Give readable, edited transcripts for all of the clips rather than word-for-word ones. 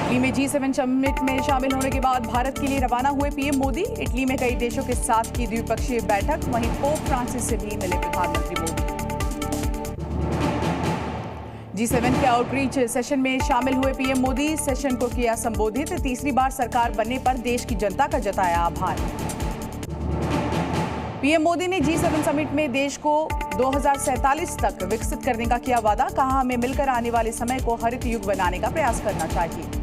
Italy में G7 summit में शामिल होने के बाद भारत के लिए रवाना हुए पीएम मोदी। इटली में कई देशों के साथ की द्विपक्षीय बैठक, वहीं पोप फ्रांसिस से भी मिले प्रधानमंत्री मोदी। G7 के आउटरीच सेशन में शामिल हुए पीएम मोदी, सेशन को किया संबोधित। तीसरी बार सरकार बनने पर देश की जनता का जताया आभार। पीएम मोदी ने G7 समिट में देश को 2047 तक विकसित करने का किया वादा। कहा, हमें मिलकर आने वाले समय को हरित युग बनाने का प्रयास करना चाहिए।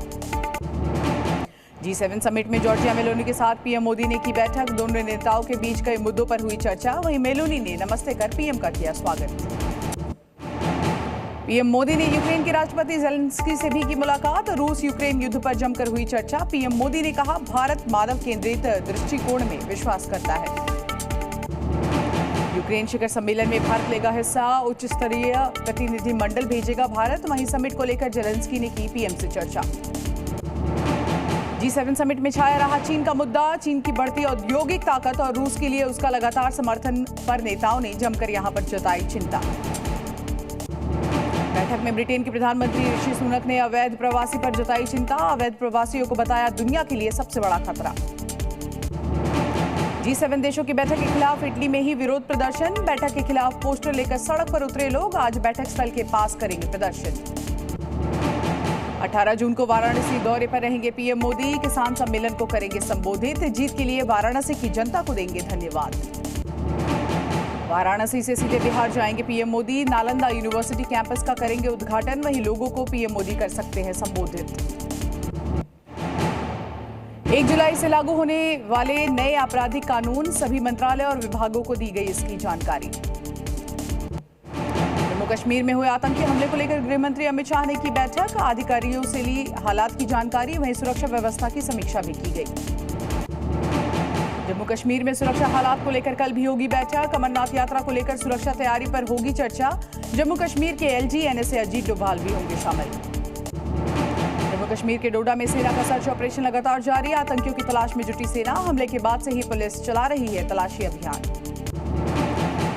G7 समिट में जॉर्जिया मेलोनी के साथ पीएम मोदी ने की बैठक। दोनों नेताओं के बीच कई मुद्दों पर हुई चर्चा। वहीं मेलोनी ने नमस्ते कर पीएम का किया स्वागत। पीएम मोदी ने यूक्रेन के राष्ट्रपति ज़ेलेंस्की से भी की मुलाकात। रूस यूक्रेन युद्ध पर जमकर हुई चर्चा। पीएम मोदी ने कहा, भारत मानव केंद्रित दृष्टिकोण में विश्वास करता है। यूक्रेन शिखर सम्मेलन में भारत लेगा हिस्सा। उच्च स्तरीय प्रतिनिधि मंडल भेजेगा भारत। वहीं समिट को लेकर ज़ेलेंस्की ने की पीएम से चर्चा। G7 समिट में छाया रहा चीन का मुद्दा। चीन की बढ़ती औद्योगिक ताकत और रूस के लिए उसका लगातार समर्थन पर नेताओं ने जमकर यहां पर जताई चिंता। बैठक में ब्रिटेन के प्रधानमंत्री ऋषि सुनक ने अवैध प्रवासी पर जताई चिंता। अवैध प्रवासियों को बताया दुनिया के लिए सबसे बड़ा खतरा। G7 देशों की बैठक के खिलाफ इटली में ही विरोध प्रदर्शन। बैठक के खिलाफ पोस्टर लेकर सड़क पर उतरे लोग। आज बैठक स्थल के पास करेंगे प्रदर्शन। 18 जून को वाराणसी दौरे पर रहेंगे पीएम मोदी। किसान सम्मेलन को करेंगे संबोधित। जीत के लिए वाराणसी की जनता को देंगे धन्यवाद। वाराणसी से सीधे बिहार जाएंगे PM Modi. Nalanda university campus का करेंगे उद्घाटन। वहीं लोगों को पीएम मोदी कर सकते हैं संबोधित। 1 जुलाई से लागू होने वाले नए आपराधिक कानून, सभी मंत्रालय और विभागों को दी गई इसकी जानकारी। जम्मू कश्मीर में हुए आतंकी हमले को लेकर गृह मंत्री अमित शाह ने की बैठक। अधिकारियों से ली हालात की जानकारी। वहीं सुरक्षा व्यवस्था की समीक्षा भी की गई। जम्मू कश्मीर में सुरक्षा हालात को लेकर कल भी होगी बैठक। अमरनाथ यात्रा को लेकर सुरक्षा तैयारी पर होगी चर्चा। जम्मू कश्मीर के LG NSA अजीत डोभाल भी होंगे शामिल। जम्मू कश्मीर के डोडा में सेना का सर्च ऑपरेशन लगातार जारी। आतंकियों की तलाश में जुटी सेना। हमले के बाद से ही पुलिस चला रही है तलाशी अभियान।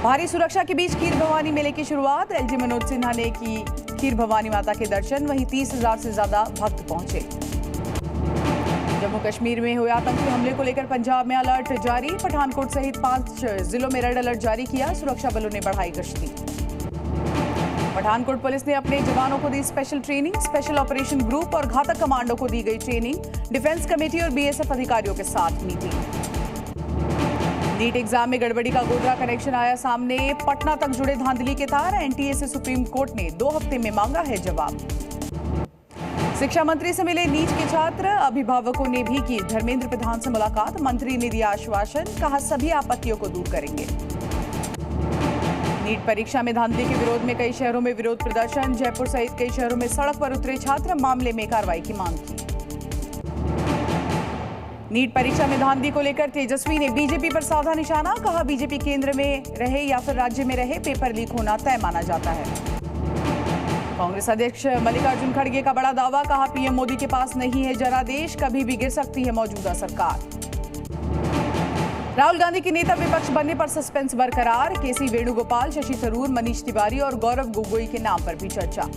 भारी सुरक्षा के बीच खीर भवानी मेले की शुरुआत। LG मनोज सिन्हा ने की खीर भवानी माता के दर्शन। वहीं 30,000 से ज्यादा भक्त पहुंचे। जम्मू कश्मीर में हुए आतंकी हमले को लेकर पंजाब में अलर्ट जारी। पठानकोट सहित 5 जिलों में रेड अलर्ट जारी किया। सुरक्षा बलों ने बढ़ाई गश्ती। पठानकोट पुलिस ने अपने जवानों को दी special training. Special operation group और घातक कमांडो को दी गई ट्रेनिंग। डिफेंस कमेटी और BSF अधिकारियों के साथ मीटिंग। नीट एग्जाम में गड़बड़ी का गोधरा कनेक्शन आया सामने। पटना तक जुड़े धांधली के तार। NTA से सुप्रीम कोर्ट ने 2 हफ्ते में मांगा है जवाब। शिक्षा मंत्री से मिले नीट के छात्र। अभिभावकों ने भी की धर्मेंद्र प्रधान से मुलाकात। मंत्री ने दिया आश्वासन। कहा, सभी आपत्तियों को दूर करेंगे। नीट परीक्षा में धांधली के विरोध में कई शहरों में विरोध प्रदर्शन। जयपुर सहित कई शहरों में सड़क पर उतरे छात्र। मामले में कार्रवाई की मांग की। नीट परीक्षा में धांधली को लेकर तेजस्वी ने बीजेपी पर साधा निशाना। कहा, बीजेपी केंद्र में रहे या फिर राज्य में रहे, पेपर लीक होना तय माना जाता है। कांग्रेस अध्यक्ष मल्लिकार्जुन खड़गे का बड़ा दावा। कहा, पीएम मोदी के पास नहीं है जनादेश, कभी भी गिर सकती है मौजूदा सरकार। राहुल गांधी के नेता विपक्ष बनने पर सस्पेंस बरकरार। केसी वेणुगोपाल, शशि थरूर, मनीष तिवारी और गौरव गोगोई के नाम पर भी चर्चा।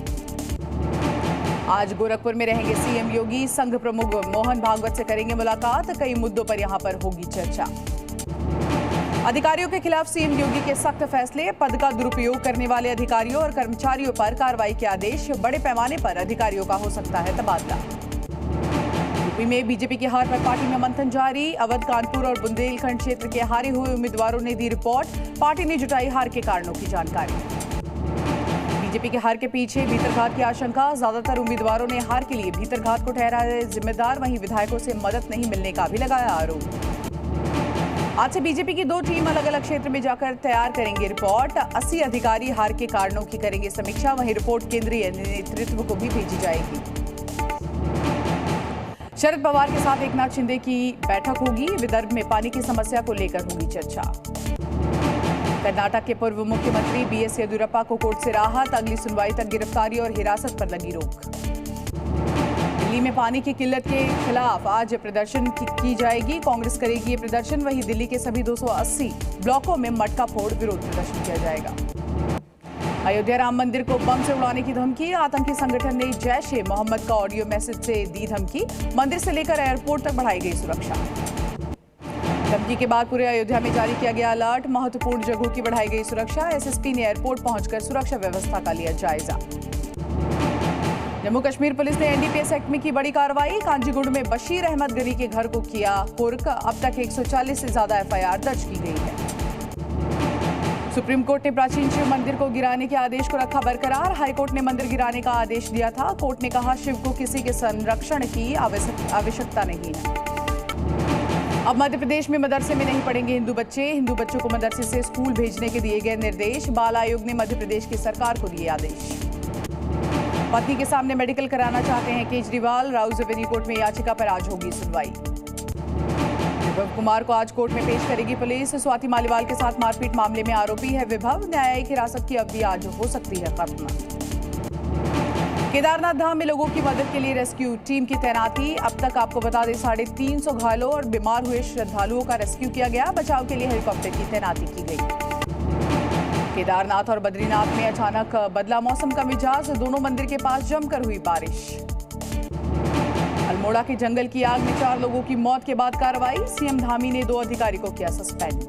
आज गोरखपुर में रहेंगे सीएम योगी। संघ प्रमुख मोहन भागवत से करेंगे मुलाकात। कई मुद्दों पर यहां पर होगी चर्चा। अधिकारियों के खिलाफ सीएम योगी के सख्त फैसले। पद का दुरुपयोग करने वाले अधिकारियों और कर्मचारियों पर कार्रवाई के आदेश। बड़े पैमाने पर अधिकारियों का हो सकता है तबादला। यूपी में बीजेपी की हार पर पार्टी में मंथन जारी। अवध, कानपुर और बुंदेलखंड क्षेत्र के हारे हुए उम्मीदवारों ने दी रिपोर्ट। पार्टी ने जुटाई हार के कारणों की जानकारी। बीजेपी के हार के पीछे भीतरघात की आशंका। ज्यादातर उम्मीदवारों ने हार के लिए भीतरघात को ठहराया जिम्मेदार। वहीं विधायकों से मदद नहीं मिलने का भी लगाया आरोप। आज से बीजेपी की 2 टीम अलग अलग क्षेत्र में जाकर तैयार करेंगे रिपोर्ट। 80 अधिकारी हार के कारणों की करेंगे समीक्षा। वहीं रिपोर्ट केंद्रीय नेतृत्व को भी भेजी जाएगी। शरद पवार के साथ एकनाथ शिंदे की बैठक होगी। विदर्भ में पानी की समस्या को लेकर होगी चर्चा। कर्नाटक के पूर्व मुख्यमंत्री BS येदियुरप्पा को कोर्ट से राहत। अगली सुनवाई तक गिरफ्तारी और हिरासत पर लगी रोक। दिल्ली में पानी की किल्लत के खिलाफ आज प्रदर्शन की जाएगी। कांग्रेस करेगी ये प्रदर्शन। वहीं दिल्ली के सभी 280 ब्लॉकों में मटका फोड़ विरोध प्रदर्शन किया जाएगा। अयोध्या राम मंदिर को बम से उड़ाने की धमकी। आतंकी संगठन ने जैश ए मोहम्मद का ऑडियो मैसेज से दी धमकी। मंदिर से लेकर एयरपोर्ट तक बढ़ाई गई सुरक्षा। धमकी के बाद पूरे अयोध्या में जारी किया गया अलर्ट। महत्वपूर्ण जगहों की बढ़ाई गई सुरक्षा। एसएसपी ने एयरपोर्ट पहुंचकर सुरक्षा व्यवस्था का लिया जायजा। जम्मू कश्मीर पुलिस ने एनडीपीएस एक्ट में की बड़ी कार्रवाई। कांजीगुंड में बशीर अहमद गनी के घर को किया कुर्क। अब तक 140 से ज्यादा एफआईआर दर्ज की गई है। सुप्रीम कोर्ट ने प्राचीन शिव मंदिर को गिराने के आदेश को रखा बरकरार। हाईकोर्ट ने मंदिर गिराने का आदेश दिया था। कोर्ट ने कहा शिव को किसी के संरक्षण की आवश्यकता नहीं है। अब मध्य प्रदेश में मदरसे में नहीं पढ़ेंगे हिंदू बच्चे। हिंदू बच्चों को मदरसे से स्कूल भेजने के दिए गए निर्देश। बाल आयोग ने मध्य प्रदेश की सरकार को दिए आदेश। पत्नी के सामने मेडिकल कराना चाहते हैं केजरीवाल। राउज एवेन्यू कोर्ट में याचिका पर आज होगी सुनवाई। विभव कुमार को आज कोर्ट में पेश करेगी पुलिस। स्वाति मालीवाल के साथ मारपीट मामले में आरोपी है विभव। न्यायिक हिरासत की अवधि आज हो सकती है खत्म। केदारनाथ धाम में लोगों की मदद के लिए रेस्क्यू टीम की तैनाती। अब तक आपको बता दें 350 घायलों और बीमार हुए श्रद्धालुओं का रेस्क्यू किया गया। बचाव के लिए हेलीकॉप्टर की तैनाती की गई। केदारनाथ और बद्रीनाथ में अचानक बदला मौसम का मिजाज। दोनों मंदिर के पास जमकर हुई बारिश। अल्मोड़ा के जंगल की आग में 4 लोगों की मौत के बाद कार्रवाई। सीएम धामी ने 2 अधिकारी को किया सस्पेंड।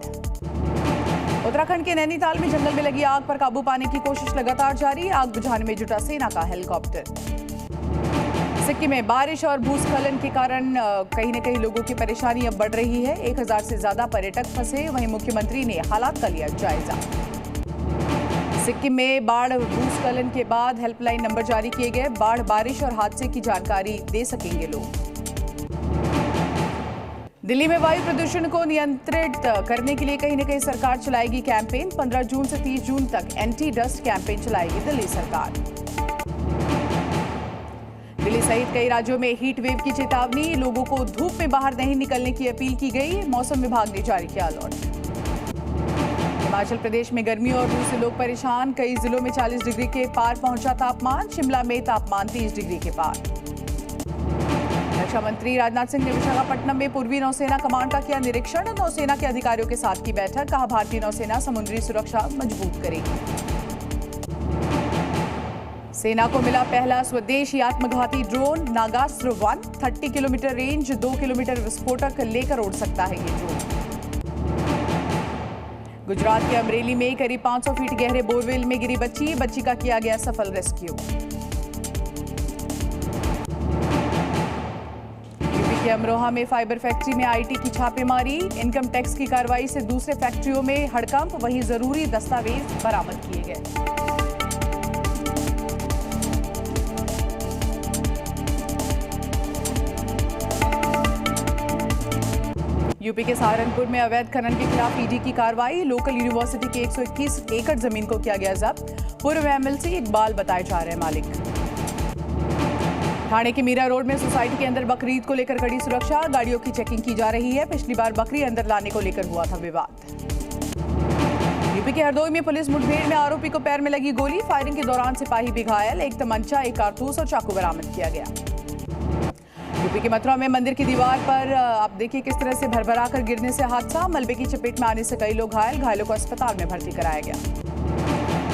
उत्तराखंड के नैनीताल में जंगल में लगी आग पर काबू पाने की कोशिश लगातार जारी। आग बुझाने में जुटा सेना का हेलीकॉप्टर। सिक्किम में बारिश और भूस्खलन के कारण कहीं न कहीं लोगों की परेशानी अब बढ़ रही है। 1000 से ज्यादा पर्यटक फंसे। वहीं मुख्यमंत्री ने हालात का लिया जायजा। सिक्किम में बाढ़ भूस्खलन के बाद हेल्पलाइन नंबर जारी किए गए। बाढ़, बारिश और हादसे की जानकारी दे सकेंगे लोग। दिल्ली में वायु प्रदूषण को नियंत्रित करने के लिए कहीं न कहीं सरकार चलाएगी कैंपेन। 15 जून से 30 जून तक एंटी डस्ट कैंपेन चलाएगी दिल्ली सरकार। दिल्ली सहित कई राज्यों में हीट वेव की चेतावनी। लोगों को धूप में बाहर नहीं निकलने की अपील की गई। मौसम विभाग ने जारी किया अलर्ट। हिमाचल प्रदेश में गर्मी और लू से लोग परेशान। कई जिलों में 40 डिग्री के पार पहुंचा तापमान। शिमला में तापमान 30 डिग्री के पार। रक्षा मंत्री राजनाथ सिंह ने विशाखापट्टनम में पूर्वी नौसेना कमांड का किया निरीक्षण। नौसेना के अधिकारियों के साथ की बैठक। कहा भारतीय नौसेना समुद्री सुरक्षा मजबूत करेगी। सेना को मिला पहला स्वदेशी आत्मघाती drone Nagastra 1। 30 kilometre range, 2 kilometre विस्फोटक लेकर उड़ सकता है ये ड्रोन। गुजरात के अमरेली में करीब 500 फीट गहरे बोरवेल में गिरी बच्ची। बच्ची का किया गया सफल रेस्क्यू। यूपी के अमरोहा में फाइबर फैक्ट्री में आईटी की छापेमारी। इनकम टैक्स की कार्रवाई से दूसरे फैक्ट्रियों में हड़कंप। वहीं जरूरी दस्तावेज बरामद किए गए। यूपी के सहारनपुर में अवैध खनन के खिलाफ ईडी की कार्रवाई। लोकल यूनिवर्सिटी की 121 एकड़ जमीन को किया गया जब्त। पूर्व एमएलसी इकबाल बताए जा रहे मालिक। ठाणे के मीरा रोड में सोसाइटी के अंदर बकरीद को लेकर कड़ी सुरक्षा। गाड़ियों की चेकिंग की जा रही है। पिछली बार बकरी अंदर लाने को लेकर हुआ था विवाद। यूपी के हरदोई में पुलिस मुठभेड़ में आरोपी को पैर में लगी गोली। फायरिंग के दौरान सिपाही भी घायल। एक तमंचा, एक कारतूस और चाकू बरामद किया गया। यूपी के मथुरा में मंदिर की दीवार पर आप देखिए किस तरह से भरभरा कर गिरने से हादसा। मलबे की चपेट में आने से कई लोग घायल। घायलों को अस्पताल में भर्ती कराया गया।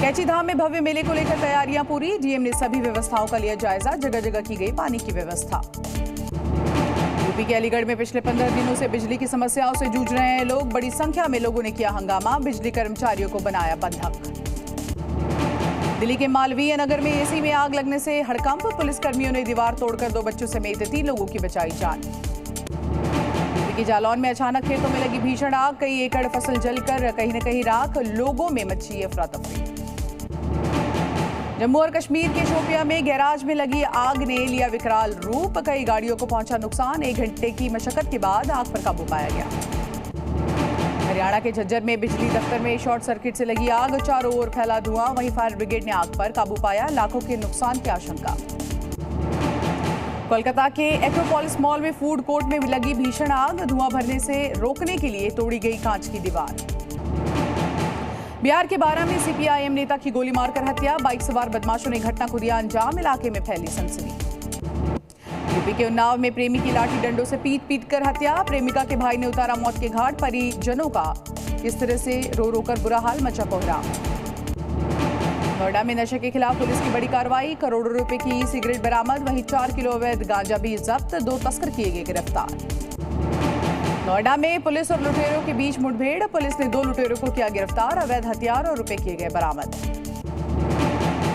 कैची धाम में भव्य मेले को लेकर तैयारियां पूरी। डीएम ने सभी व्यवस्थाओं का लिया जायजा। जगह जगह की गई पानी की व्यवस्था। यूपी के अलीगढ़ में पिछले 15 दिनों से बिजली की समस्याओं से जूझ रहे हैं लोग। बड़ी संख्या में लोगों ने किया हंगामा। बिजली कर्मचारियों को बनाया बंधक। दिल्ली के मालवीय नगर में एसी में आग लगने से हड़कंप। पुलिसकर्मियों ने दीवार तोड़कर 2 बच्चों समेत 3 लोगों की बचाई जान। यूपी के जालौन में अचानक खेतों में लगी भीषण आग। कई एकड़ फसल जलकर कहीं न कहीं राख। लोगों में मची अफरा तफरी। जम्मू और कश्मीर के शोपियां में गैराज में लगी आग ने लिया विकराल रूप। कई गाड़ियों को पहुंचा नुकसान। 1 घंटे की मशक्कत के बाद आग पर काबू पाया गया। हरियाणा के झज्जर में बिजली दफ्तर में शॉर्ट सर्किट से लगी आग। चारों ओर फैला धुआं। वहीं फायर ब्रिगेड ने आग पर काबू पाया। लाखों के नुकसान की आशंका। कोलकाता के एक्रोपोलिस मॉल में फूड कोर्ट में लगी भीषण आग। धुआं भरने से रोकने के लिए तोड़ी गई कांच की दीवार। बिहार के बारा में सीपीआईएम नेता की गोली मारकर हत्या। बाइक सवार बदमाशों ने घटना को दिया अंजाम। इलाके में फैली सनसनी। यूपी के उन्नाव में प्रेमी की लाठी डंडों से पीट कर हत्या। प्रेमिका के भाई ने उतारा मौत के घाट। परिजनों का इस तरह से रो रो कर बुरा हाल। मचा कोहराम। नोएडा में नशे के खिलाफ पुलिस की बड़ी कार्रवाई, करोड़ों रुपए की सिगरेट बरामद, वहीं 4 किलो अवैध गांजा भी जब्त, 2 तस्कर किए गए गिरफ्तार। नोएडा में पुलिस और लुटेरों के बीच मुठभेड़, पुलिस ने 2 लुटेरों को किया गिरफ्तार, अवैध हथियार और रुपए किए गए बरामद।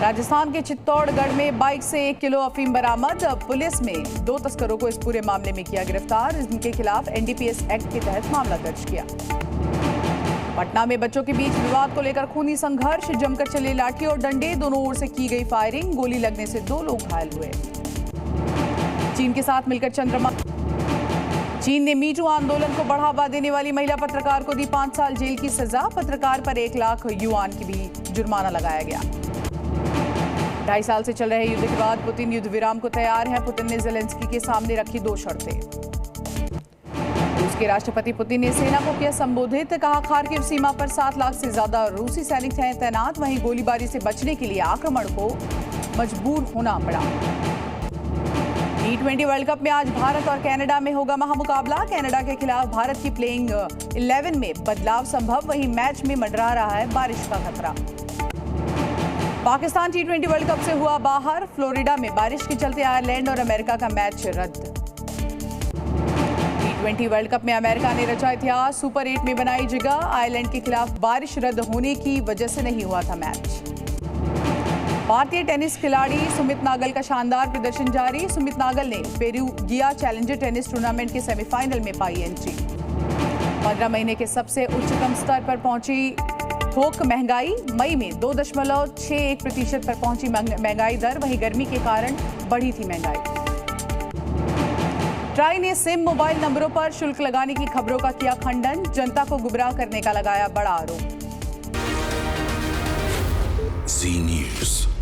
राजस्थान के चित्तौड़गढ़ में बाइक से 1 किलो अफीम बरामद, पुलिस ने 2 तस्करों को इस पूरे मामले में किया गिरफ्तार, इनके खिलाफ एनडीपीएस एक्ट के तहत मामला दर्ज किया। पटना में बच्चों के बीच विवाद को लेकर खूनी संघर्ष, जमकर चले लाठी और डंडे, दोनों ओर से की गई फायरिंग, गोली लगने से 2 लोग घायल हुए। चीन के साथ मिलकर चंद्रमा। चीन ने मीटू आंदोलन को बढ़ावा देने वाली महिला पत्रकार को दी 5 साल जेल की सजा, पत्रकार पर 1 लाख युआन की भी जुर्माना लगाया गया। 2.5 साल से चल रहे युद्ध के बाद पुतिन युद्ध विराम को तैयार है, पुतिन ने ज़ेलेंस्की के सामने रखी 2 शर्तें। रूस के राष्ट्रपति पुतिन ने सेना को किया संबोधित, कहा खार्किव सीमा पर 7 लाख से ज्यादा रूसी सैनिक हैं तैनात, वहीं गोलीबारी से बचने के लिए आक्रमण को मजबूर होना पड़ा। T20 वर्ल्ड कप में आज भारत और कनाडा में होगा महामुकाबला, कनाडा के खिलाफ भारत की प्लेइंग 11 में बदलाव संभव, वहीं मैच में मंडरा रहा है बारिश का खतरा। पाकिस्तान T20 वर्ल्ड कप से हुआ बाहर, फ्लोरिडा में बारिश के चलते आयरलैंड और अमेरिका का मैच रद्द। T20 वर्ल्ड कप में अमेरिका ने रचा इतिहास, सुपर 8 में बनाई जगह, आयरलैंड के खिलाफ बारिश रद्द होने की वजह से नहीं हुआ था मैच। भारतीय टेनिस खिलाड़ी सुमित नागल का शानदार प्रदर्शन जारी, सुमित नागल ने पेरूगिया चैलेंजर टेनिस टूर्नामेंट के सेमीफाइनल में पाई एंट्री। 15 महीने के सबसे उच्चतम स्तर पर पहुंची थोक महंगाई, मई में 2.61% पर पहुंची महंगाई दर, वहीं गर्मी के कारण बढ़ी थी महंगाई। ट्राई ने सिम मोबाइल नंबरों पर शुल्क लगाने की खबरों का किया खंडन, जनता को गुमराह करने का लगाया बड़ा आरोप। जी न्यूज़।